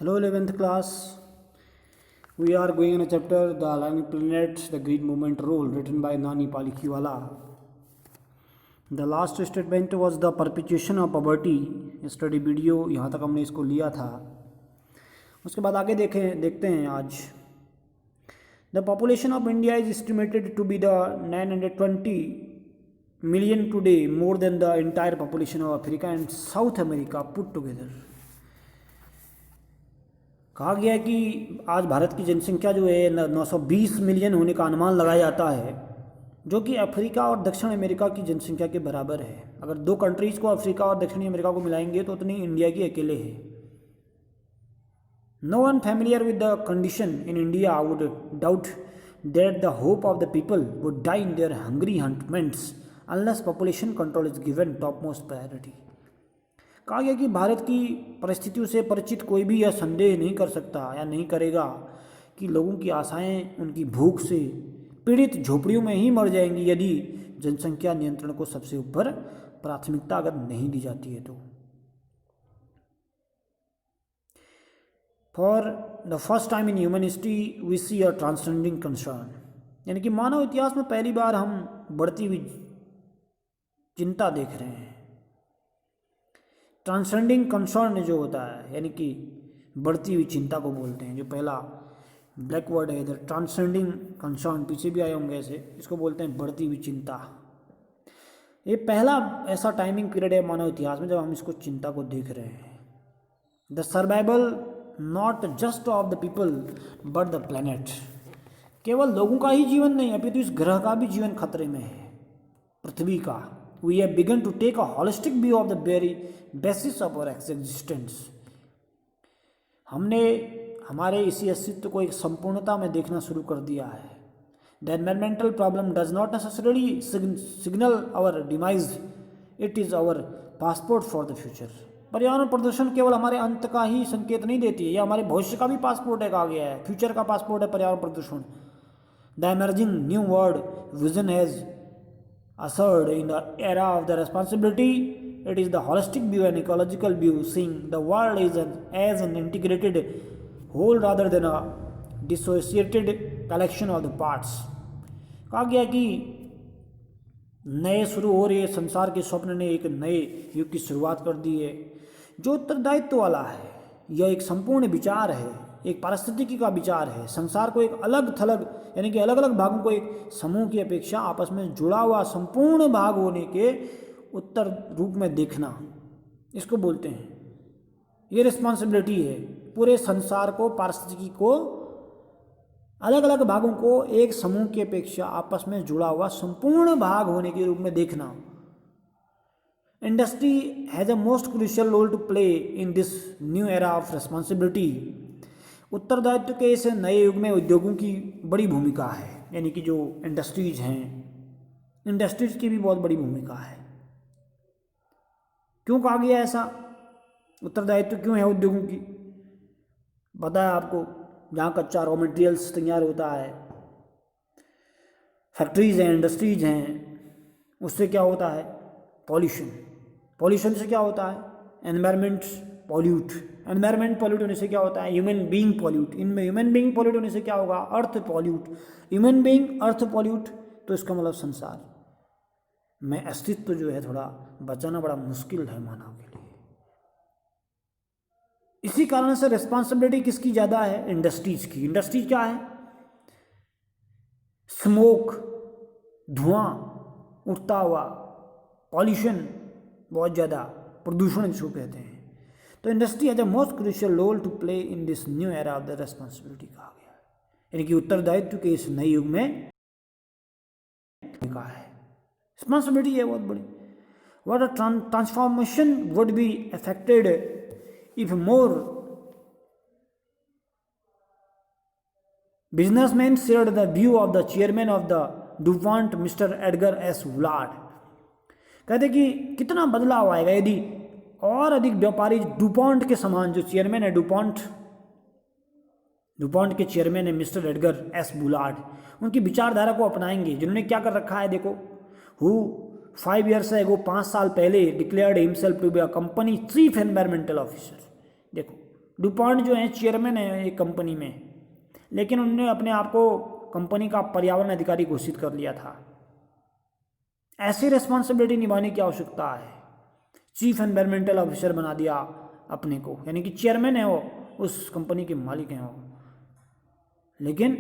Hello, 11th class. We are going on a chapter, The Alani Planet, The Green Movement Role, written by Nani Palikiwala. The last statement was the perpetuation of poverty. Study video यहाँ तक हमने इसको लिया था. उसके बाद आगे देखते हैं आज. The population of India is estimated to be the 920 million today, more than the entire population of Africa and South America put together. कहा गया है कि आज भारत की जनसंख्या जो है 920 मिलियन होने का अनुमान लगाया जाता है, जो कि अफ्रीका और दक्षिण अमेरिका की जनसंख्या के बराबर है. अगर दो कंट्रीज़ को, अफ्रीका और दक्षिणी अमेरिका को मिलाएंगे तो उतनी इंडिया की अकेले है. No one familiar with the condition in India would doubt that the hope of the people would die in their hungry hutments unless population control is given top most priority. कहा गया कि भारत की परिस्थितियों से परिचित कोई भी यह संदेह नहीं कर सकता या नहीं करेगा कि लोगों की आशाएं उनकी भूख से पीड़ित झोपड़ियों में ही मर जाएंगी यदि जनसंख्या नियंत्रण को सबसे ऊपर प्राथमिकता अगर नहीं दी जाती है तो. For the first time in human history we see a transcending concern, यानी कि मानव इतिहास में पहली बार हम बढ़ती हुई चिंता देख रहे हैं. ट्रांससेंडिंग कंसर्न जो होता है, यानी कि बढ़ती हुई चिंता को बोलते हैं. जो पहला ब्लैक वर्ड है इधर, ट्रांससेंडिंग कंसर्न, पीछे भी आए होंगे ऐसे, इसको बोलते हैं बढ़ती हुई चिंता. ये पहला ऐसा टाइमिंग पीरियड है मानव इतिहास में जब हम इसको चिंता को देख रहे हैं. The survival not just of the people but the planet. केवल लोगों का ही जीवन नहीं, अभी तो इस ग्रह का भी जीवन खतरे में है, पृथ्वी का. We have begun to take a holistic view of the very basis of our existence. हमने हमारे इसी अस्तित्व को एक संपूर्णता में देखना शुरू कर दिया है. The environmental problem does not necessarily signal our demise. It is our passport for the future. पर्यावरण प्रदूषण केवल हमारे अंत का ही संकेत नहीं देती है, यह हमारे भविष्य का भी पासपोर्ट है. कहा गया है फ्यूचर का पासपोर्ट है पर्यावरण प्रदूषण. The emerging new world vision has assured in the era of the responsibility. It is the holistic view and ecological view, seeing the world as an integrated whole rather than a dissociated collection of the parts. कहा गया कि नए शुरू हो रहे संसार के स्वप्न ने एक नए युग की शुरुआत कर दी है जो उत्तरदायित्व वाला है. यह एक संपूर्ण विचार है, एक पारिस्थितिकी का विचार है. संसार को एक अलग थलग, यानी कि अलग अलग भागों को एक समूह की अपेक्षा आपस में जुड़ा हुआ संपूर्ण भाग होने के उत्तर रूप में देखना, इसको बोलते हैं. ये रिस्पॉन्सिबिलिटी है पूरे संसार को, पारिस्थितिकी को, अलग अलग भागों को एक समूह की अपेक्षा आपस में जुड़ा हुआ संपूर्ण भाग होने के रूप में देखना. Industry has a most crucial role to play in this new era of responsibility. उत्तरदायित्व के इस नए युग में उद्योगों की बड़ी भूमिका है, यानी कि जो इंडस्ट्रीज हैं, इंडस्ट्रीज की भी बहुत बड़ी भूमिका है. क्यों कहा गया ऐसा, उत्तरदायित्व क्यों है उद्योगों की? पता है आपको, जहाँ कच्चा रॉ मटेरियल्स तैयार होता है, फैक्ट्रीज हैं, इंडस्ट्रीज हैं, उससे क्या होता है? पॉल्यूशन. पॉल्यूशन से क्या होता है? Environment pollute. एनवायरमेंट पॉल्यूट होने से क्या होता है? Human being pollute. इनमें ह्यूमन बीइंग पॉल्यूट होने से क्या होगा? अर्थ पॉल्यूट. ह्यूमन बीइंग अर्थ पॉल्यूट, तो इसका मतलब संसार में अस्तित्व जो है थोड़ा बचाना बड़ा मुश्किल है मानव के लिए. इसी कारण से रिस्पॉन्सिबिलिटी किसकी ज़्यादा है? इंडस्ट्रीज की. इंडस्ट्रीज क्या है? स्मोक, धुआं उठता हुआ, पॉल्यूशन बहुत ज़्यादा, प्रदूषण जिसको कहते हैं. तो industry has a most crucial role to play in this new era of the responsibility कहा गया है, यानी कि उत्तरदायित्व के इस नए युग में कहा है. रिस्पॉन्सिबिलिटी है बहुत बड़ी. What a transformation would be affected if more businessman shared the view of the chairman of the DuPont mister Edgar S Woolard. कहते कि कितना बदलाव आएगा यदि और अधिक व्यापारी डुपॉन्ट के समान, जो चेयरमैन है डुपॉन्ट के चेयरमैन है मिस्टर एडगर एस वुलार्ड, उनकी विचारधारा को अपनाएंगे. जिन्होंने क्या कर रखा है देखो, हु 5 years ago, 5 साल पहले declared himself to be a company chief environmental officer. देखो डुपॉन्ट जो है चेयरमैन है एक कंपनी में, लेकिन उन्होंने अपने आप को कंपनी का पर्यावरण अधिकारी घोषित कर लिया था। ऐसी रिस्पॉन्सिबिलिटी निभाने की आवश्यकता है। चीफ एनवायरमेंटल ऑफिसर बना दिया अपने को, यानी कि चेयरमैन है वो, उस कंपनी के मालिक हैं वो, लेकिन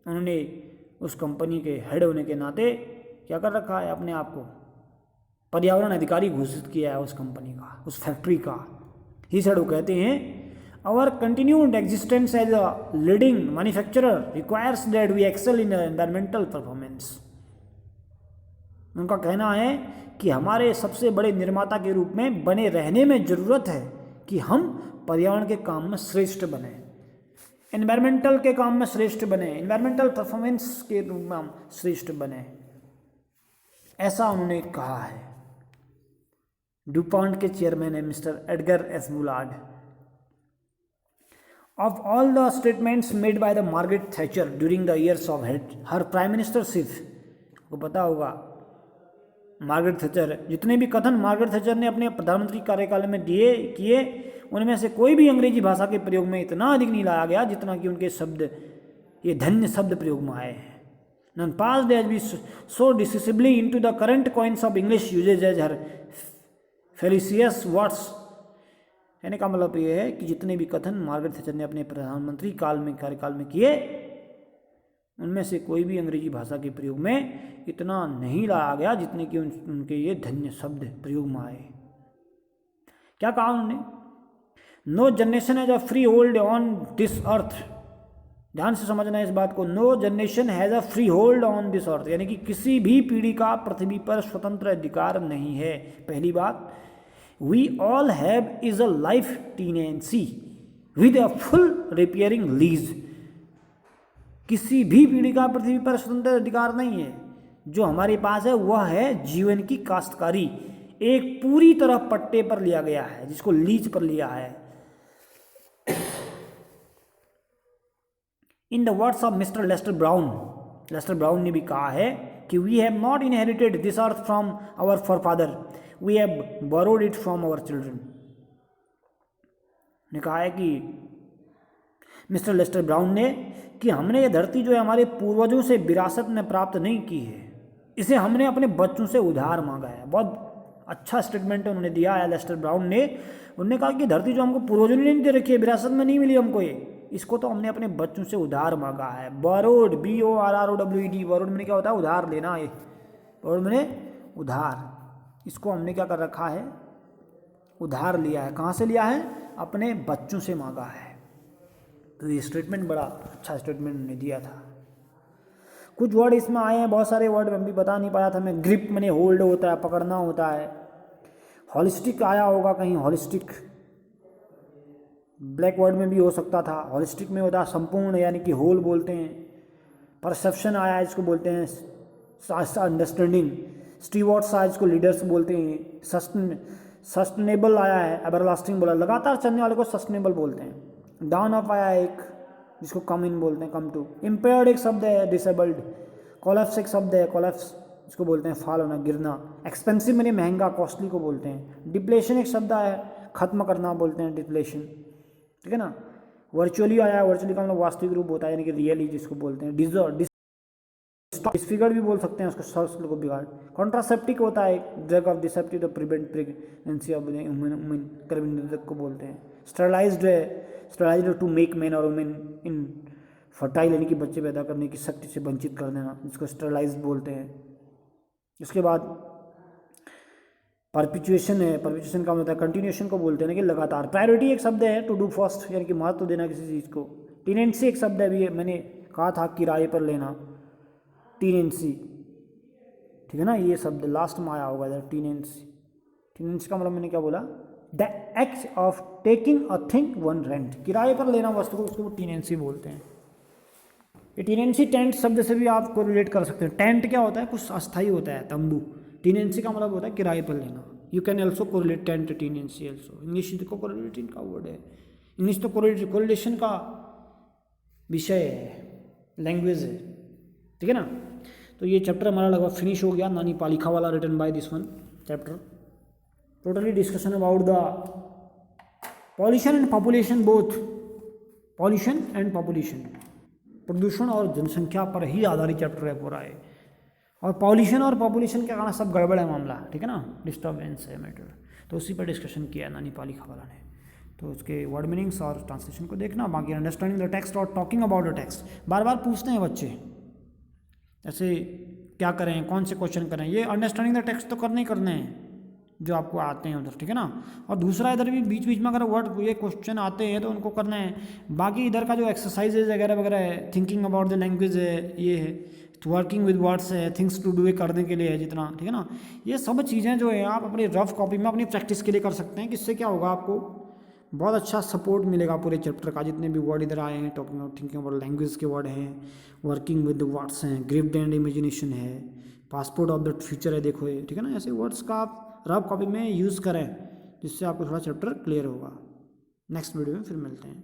उन्होंने उस कंपनी के हेड होने के नाते क्या कर रखा है, अपने आप को पर्यावरण अधिकारी घोषित किया है उस कंपनी का, उस फैक्ट्री का। ही सेड, वो कहते हैं our continued existence as a leading manufacturer requires that we excel in environmental performance. उनका कहना है कि हमारे सबसे बड़े निर्माता के रूप में बने रहने में ज़रूरत है कि हम पर्यावरण के काम में श्रेष्ठ बने, एनवायरमेंटल के काम में श्रेष्ठ बने, एनवायरमेंटल परफॉर्मेंस के रूप में हम श्रेष्ठ बने, ऐसा उन्होंने कहा है। डुपॉन्ट के चेयरमैन है mister Edgar S Bullard. Of all the statements made by the Margaret Thatcher during the years of her prime ministership, आपको पता होगा मार्गरेट थैचर, जितने भी कथन मार्गरेट थैचर ने अपने प्रधानमंत्री कार्यकाल में किए, उनमें से कोई भी अंग्रेजी भाषा के प्रयोग में इतना अधिक नहीं लाया गया जितना कि उनके शब्द, ये धन्य शब्द प्रयोग में आए हैं। None passed as be so decisively into the current coins of English usage as her felicitous words. कहने का मतलब ये है कि जितने भी कथन मार्गरेट थैचर ने अपने प्रधानमंत्री कार्यकाल में किए, उनमें से कोई भी अंग्रेजी भाषा के प्रयोग में इतना नहीं लाया गया जितने कि उनके ये धन्य शब्द प्रयोग में आए। क्या कहा उन्होंने? No generation has a freehold on this earth. ध्यान से समझना है इस बात को। No generation has a freehold on this earth, यानी कि किसी भी पीढ़ी का पृथ्वी पर स्वतंत्र अधिकार नहीं है। पहली बात, we all have is a life tenancy with a full repairing lease. किसी भी पीढ़ी का पृथ्वी पर स्वतंत्र अधिकार नहीं है। जो हमारे पास है वह है जीवन की काश्तकारी, एक पूरी तरह पट्टे पर लिया गया है, जिसको लीज पर लिया है। In the words of mister Lester Brown ने भी कहा है कि we have not inherited this earth from our forefather, we have borrowed it from our children. ने कहा है कि मिस्टर लेस्टर ब्राउन ने कि हमने ये धरती जो है हमारे पूर्वजों से विरासत में प्राप्त नहीं की है, इसे हमने अपने बच्चों से उधार मांगा है। बहुत अच्छा स्टेटमेंट उन्होंने दिया है लेस्टर ब्राउन ने। उन्होंने कहा कि धरती जो हमको पूर्वजों ने नहीं दे रखी है, विरासत में नहीं मिली हमको, ये इसको तो हमने अपने बच्चों से उधार मांगा है। बोरोड, BORROWED, बोरोड मैंने क्या होता है? उधार लेना। ये बोरोड मैंने उधार, इसको हमने क्या कर रखा है? उधार लिया है। कहाँ से लिया है? अपने बच्चों से मांगा है। तो ये स्टेटमेंट बड़ा अच्छा स्टेटमेंट उन्होंने दिया था। कुछ वर्ड इसमें आए हैं, बहुत सारे वर्ड मैं भी बता नहीं पाया था मैं। ग्रिप मैंने होल्ड होता है, पकड़ना होता है। हॉलिस्टिक आया होगा कहीं, हॉलिस्टिक ब्लैक वर्ड में भी हो सकता था। हॉलिस्टिक में होता है संपूर्ण, यानी कि होल बोलते हैं। परसेप्शन आया, इसको बोलते हैं अंडरस्टैंडिंग। स्टीवर्ड्स आया, इसको लीडर्स बोलते हैं। सस्टेनेबल आया है, एवरलास्टिंग बोला, लगातार चलने वाले को सस्टेनेबल बोलते हैं। डाउन ऑफ आया एक, जिसको कम इन बोलते हैं, कम टू। इम्पेयर्ड एक शब्द है, डिसेबल्ड। कोलैप्स एक शब्द है, कोलैप्स इसको बोलते हैं फॉल होना, गिरना। एक्सपेंसिव मैंने महंगा, कॉस्टली को बोलते हैं। डिप्लेशन एक शब्द है, खत्म करना बोलते हैं, डिप्लेशन, ठीक है ना। वर्चुअली आया है, वर्चुअली का मतलब वास्तविक रूप होता है, यानी कि रियली जिसको बोलते हैं। डिसफिगर्ड भी बोल सकते हैं उसको, शस्त्र को बिगाड़। कॉन्ट्रासेप्टिक होता है drug of deceptive to prevent pregnancy of women, गर्भनिरोधक को बोलते हैं। स्टरलाइज्ड है, स्टरलाइज्ड टू मेक मैन और वुमेन इन फर्टाइल, यानी कि बच्चे पैदा करने की शक्ति से वंचित कर देना, जिसको स्टरलाइज्ड बोलते हैं। इसके बाद परपिचुएशन है, परपिचुएशन का मतलब कंटिन्यूएशन को बोलते हैं ना, कि लगातार। प्रायोरिटी एक शब्द है, टू डू फर्स्ट, यानी कि महत्व देना किसी चीज़ को। टीनेंसी एक शब्द है, भी मैंने कहा था किराए पर लेना, टीनेंसी, ठीक है ना। ये शब्द लास्ट में आया होगा इधर, टीनेंसी। टीनेंसी का मतलब मैंने क्या बोला? The act of taking a thing one rent, किराए पर लेना वस्तु को, उसको टीनेंसी बोलते हैं। ये टीनेंसी टेंट शब्द से भी आप कोरिलेट कर सकते हैं। टेंट क्या होता है? कुछ अस्थायी होता है, तंबू। टीनेंसी का मतलब होता है किराए पर लेना। You can also correlate tent tenancy also. English को कोरिलेटिंग का वर्ड है। इंग्लिश तो कोरिलेशन का विषय है, लैंग्वेज है, ठीक है ना। तो ये चैप्टर हमारा लगभग फिनिश हो गया। नानी पालिखा वाला, written by this one chapter. Totally discussion about the pollution and population both, pollution and population, प्रदूषण और जनसंख्या पर ही आधारित चैप्टर है पूरा है। और पॉल्यूशन और पॉपुलेशन के कारण सब गड़बड़ है मामला, ठीक है ना, डिस्टर्बेंस है मैटर। तो उसी पर डिस्कशन किया नानी पाली खवाला ने। तो उसके वर्ड मीनिंग्स और ट्रांसलेशन को देखना, बाकी अंडरस्टैंडिंग द टेक्स्ट और टॉकिंग अबाउट द टेक्स्ट। बार बार पूछते हैं बच्चे ऐसे क्या करें, कौन से क्वेश्चन करें, ये अंडरस्टैंडिंग द टेक्स्ट तो करने ही करने हैं जो आपको आते हैं उधर, ठीक है ना। और दूसरा इधर भी बीच बीच में अगर वर्ड ये क्वेश्चन आते हैं तो उनको करना है। बाकी इधर का जो एक्सरसाइजेज वगैरह वगैरह है, थिंकिंग अबाउट द लैंग्वेज है, ये है वर्किंग विद वर्ड्स है, थिंग्स टू डू करने के लिए है जितना, ठीक है ना। ये सब चीज़ें जो है आप अपनी रफ कॉपी में अपनी प्रैक्टिस के लिए कर सकते हैं। किससे क्या होगा, आपको बहुत अच्छा सपोर्ट मिलेगा पूरे चैप्टर का। जितने भी वर्ड इधर आए हैं, talking about thinking about language के वर्ड हैं, वर्किंग विद वर्ड्स हैं, ग्रिप्ड एंड इमेजिनेशन है, पासपोर्ट ऑफ द फ्यूचर है, देखो ये, ठीक है ना। ऐसे वर्ड्स का आप रफ कॉपी में यूज़ करें जिससे आपको थोड़ा चैप्टर क्लियर होगा। नेक्स्ट वीडियो में फिर मिलते हैं।